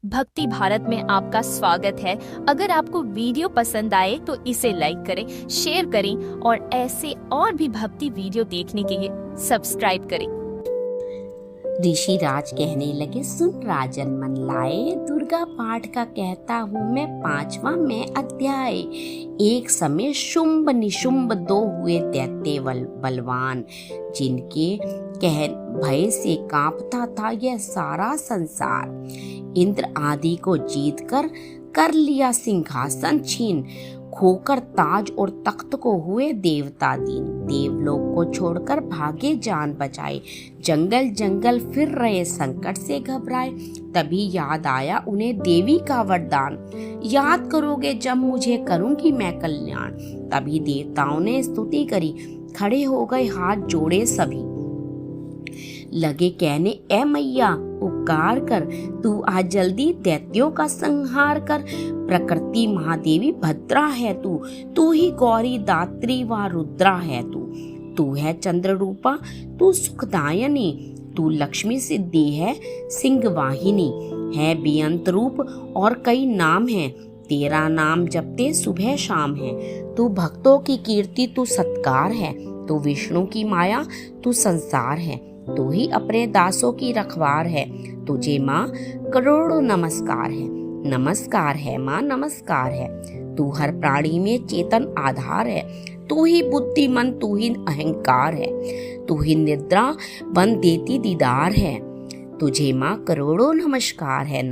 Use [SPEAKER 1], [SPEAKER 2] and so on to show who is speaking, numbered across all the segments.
[SPEAKER 1] भक्ति भारत में आपका स्वागत है। अगर आपको वीडियो पसंद आए तो इसे लाइक करें, शेयर करें और ऐसे और भी भक्ति वीडियो देखने के लिए सब्सक्राइब करें।
[SPEAKER 2] ऋषि राज कहने लगे, सुन राजन मन लाए, दुर्गा पाठ का कहता हूँ मैं 5वां में अध्याय। एक समय शुंभ निशुंभ 2 हुए दैत्य बलवान, जिनके कह भय से कांपता था यह सारा संसार। इंद्र आदि को जीत कर लिया सिंहासन छीन, खोकर ताज और तख्त को हुए देवता दीन। देवलोक को छोड़कर भागे जान बचाए, जंगल जंगल फिर रहे संकट से घबराए। तभी याद आया उन्हें देवी का वरदान, याद करोगे जब मुझे करूंगी मैं कल्याण। तभी देवताओं ने स्तुति करी, खड़े हो गए हाथ जोड़े सभी। लगे कहने, ए मैया उपकार कर, तू आज जल्दी दैत्यों का संहार कर। प्रकृति महादेवी भद्रा है तू ही गौरी दात्री व रुद्रा है तू है चंद्र रूपा, तू सुखदायनी, तू लक्ष्मी सिद्धि है सिंह वाहिनी। है बेअंत रूप और कई नाम है, तेरा नाम जपते सुबह शाम है। तू भक्तों की कीर्ति तू सत्कार है, तू विष्णु की माया तू संसार है। तू ही अपने दासों की रखवार है, तुझे माँ करोड़ों नमस्कार है। नमस्कार है माँ नमस्कार है, तू हर प्राणी में चेतन आधार है। तू ही बुद्धिमान तू ही अहंकार है, तू ही निद्रा बन देती दीदार है। तुझे माँ करोड़ों नमस्कार है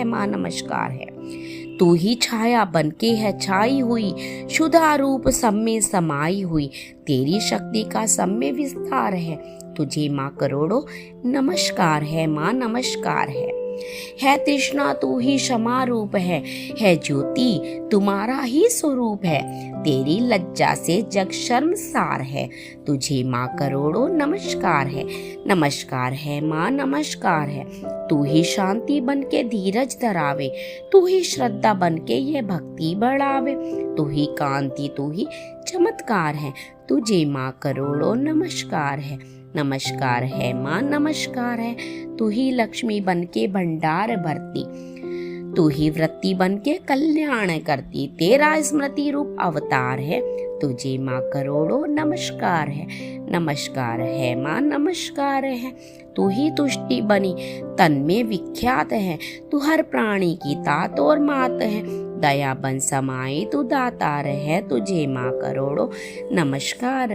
[SPEAKER 2] माँ नमस्कार है। तू ही छाया बनके है छाई हुई, शुद्धा रूप सब में समाई हुई। तेरी शक्ति का सब में विस्तार है, तुझे माँ करोड़ों नमस्कार है माँ नमस्कार है। तृष्णा तू ही क्षमा रूप है ज्योति तुम्हारा ही स्वरूप है। तेरी लज्जा से जग शर्मसार है, तुझे माँ करोड़ों नमस्कार है माँ नमस्कार है। तू ही शांति बन के धीरज धरावे, तू ही श्रद्धा बन के ये भक्ति बढ़ावे। तू ही कांति तू ही चमत्कार है, तुझे माँ करोड़ों नमस्कार है माँ नमस्कार है। तू ही लक्ष्मी बन के भंडार भरती, तू ही वृत्ति बन के कल्याण करती। तेरा स्मृति रूप अवतार है, तुझे माँ करोड़ों नमस्कार है माँ नमस्कार है। तू ही तुष्टि बनी तन में विख्यात है, तू हर प्राणी की तात और मात है। दया बन समाई तू दातार है, तुझे माँ करोड़ों नमस्कार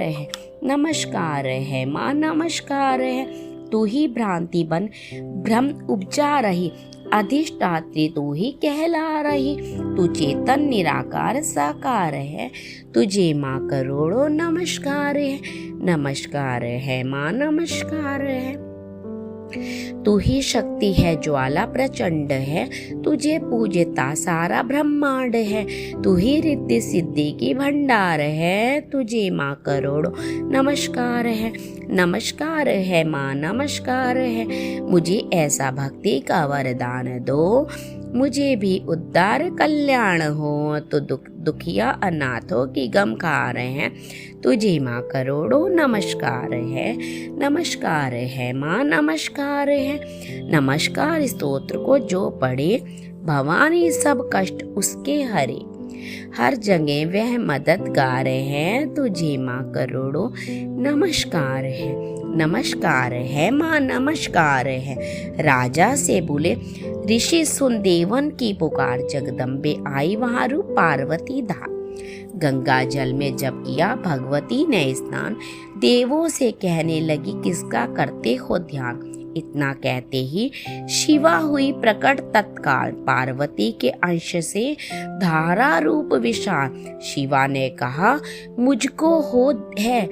[SPEAKER 2] है माँ नमस्कार है। तू ही भ्रांति बन भ्रम उपजा रही, अधिष्ठात्री तू ही कहला रही। तू चेतन निराकार साकार है, तुझे माँ करोड़ों नमस्कार है माँ नमस्कार है। तू ही शक्ति है ज्वाला प्रचंड है, तुझे पूजता सारा ब्रह्मांड है। तू ही रिद्धि सिद्धि की भंडार है, तुझे माँ करोड़ों नमस्कार है माँ नमस्कार है। मुझे ऐसा भक्ति का वरदान दो, मुझे भी उद्धार कल्याण हो। तो दुखिया अनाथों की गम खा रहे हैं, तुझे माँ करोड़ों नमस्कार है माँ नमस्कार है। नमस्कार स्तोत्र को जो पढ़े, भवानी सब कष्ट उसके हरे। हर जगह वह मददगार है, तुझे माँ करोड़ों नमस्कार है माँ नमस्कार है। राजा से बोले, ऋषि सुन देवन की पुकार, जगदम्बे आई वहाँ रूप पार्वती धार। गंगा जल में जब किया भगवती ने स्नान, देवों से कहने लगी किसका करते हो ध्यान। इतना कहते ही शिवा हुई प्रकट तत्काल, पार्वती के अंश से धारा रूप विशाल। शिवा ने कहा मुझको हो है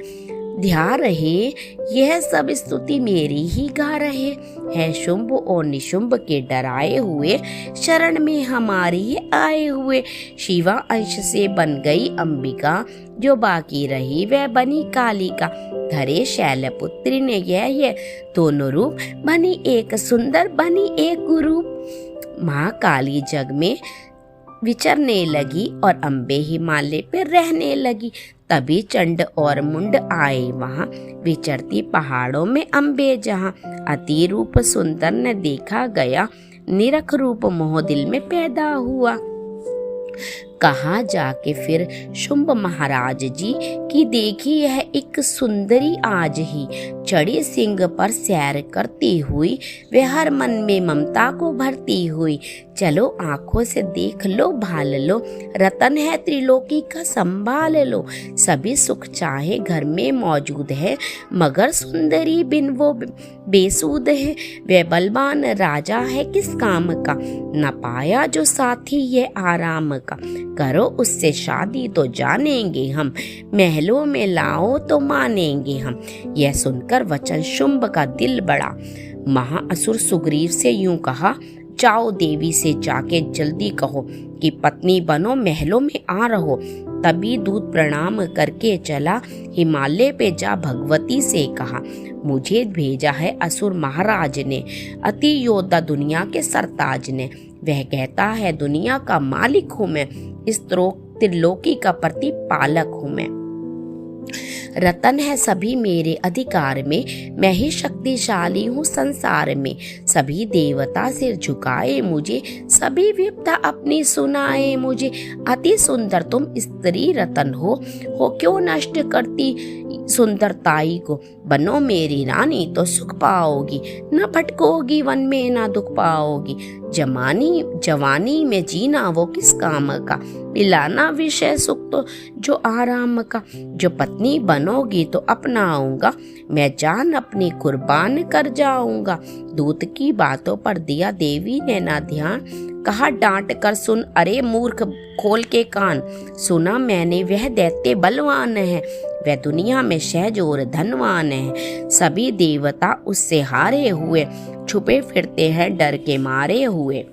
[SPEAKER 2] ध्यान रहे, यह सब स्तुति मेरी ही गा रहे हैं। शुंभ और निशुंभ के डराए हुए, शरण में हमारी आए हुए। शिवा अंश से बन गई अंबिका, जो बाकी रही वह बनी कालिका। धरे शैलपुत्री ने यह दोनों रूप, बनी एक सुंदर बनी एक कुरूप। महाकाली जग में विचरने लगी और अम्बे हिमालय पे रहने लगी। तभी चंड और मुंड आए वहाँ, विचरती पहाड़ों में अम्बे जहाँ। अति रूप सुंदर न देखा गया, निरख रूप मोह दिल में पैदा हुआ। कहा जाके फिर शुंभ महाराज जी की देखी यह एक सुंदरी आज ही चढ़ी सिंह पर सैर करती हुई, वे हर मन में ममता को भरती हुई। चलो आंखों से देख लो भाल लो, रतन है त्रिलोकी का संभाल लो। सभी सुख चाहे घर में मौजूद है, मगर सुंदरी बिन वो बेसूद है। वह बलवान राजा है किस काम का, न पाया जो साथी ये आराम का। करो उससे शादी तो जानेंगे हम, महलों में लाओ तो मानेंगे हम। यह सुनकर वचन शुंभ का दिल बड़ा, महाअसुर सुग्रीव से यूं कहा, जाओ देवी से जाके जल्दी कहो कि पत्नी बनो महलों में आ रहो। तभी दूत प्रणाम करके चला, हिमालय पे जा भगवती से कहा, मुझे भेजा है असुर महाराज ने, अति योद्धा दुनिया के सरताज ने। वह कहता है दुनिया का मालिक हूँ मैं, इस त्रिलोकी का प्रतिपालक हूँ मैं। रतन है सभी मेरे अधिकार में, मैं ही शक्तिशाली हूँ संसार में। सभी देवता सिर झुकाए मुझे, सभी विपदा अपनी सुनाए मुझे। अति सुंदर तुम स्त्री रतन हो क्यों नष्ट करती सुंदरताई को। बनो मेरी रानी तो सुख पाओगी, न भटकोगी वन में न दुख पाओगी। जवानी में जीना वो किस काम का, पिलाना विषय सुख तो जो आराम का। जो पत्नी बनोगी तो अपनाऊंगा, मैं जान अपनी कुर्बान कर जाऊंगा। दूत की बातों पर दिया देवी ने ना ध्यान, कहा डांट कर सुन अरे मूर्ख खोल के कान। सुना मैंने वह दैत्य बलवान है, वह दुनिया में सहज और धनवान है। सभी देवता उससे हारे हुए, छुपे फिरते हैं डर के मारे हुए।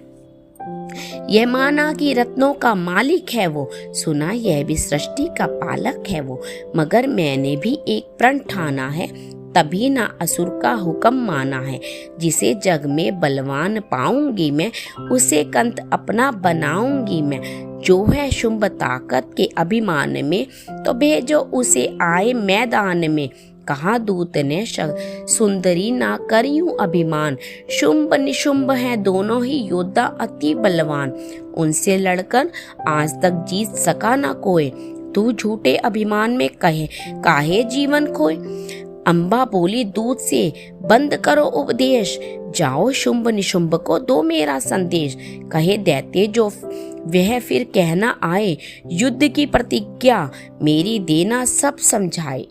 [SPEAKER 2] यह माना कि रत्नों का मालिक है वो, सुना यह भी सृष्टि का पालक है वो। मगर मैंने भी एक प्रण ठाना है, तभी ना असुर का हुक्म माना है। जिसे जग में बलवान पाऊंगी मैं, उसे कंत अपना बनाऊंगी मैं। जो है शुंभ ताकत के अभिमान में, तो भेजो उसे आए मैदान में। कहा दूत ने सुंदरी ना करियूं अभिमान, शुंभ निशुंभ हैं दोनों ही योद्धा अति बलवान। उनसे लड़कर आज तक जीत सका ना कोई, तू झूठे अभिमान में काहे जीवन खोए। अम्बा बोली दूत से बंद करो उपदेश, जाओ शुंभ निशुंभ को दो मेरा संदेश। कहे दैत्य जो वह फिर कहना आए, युद्ध की प्रतिज्ञा मेरी देना सब समझाए।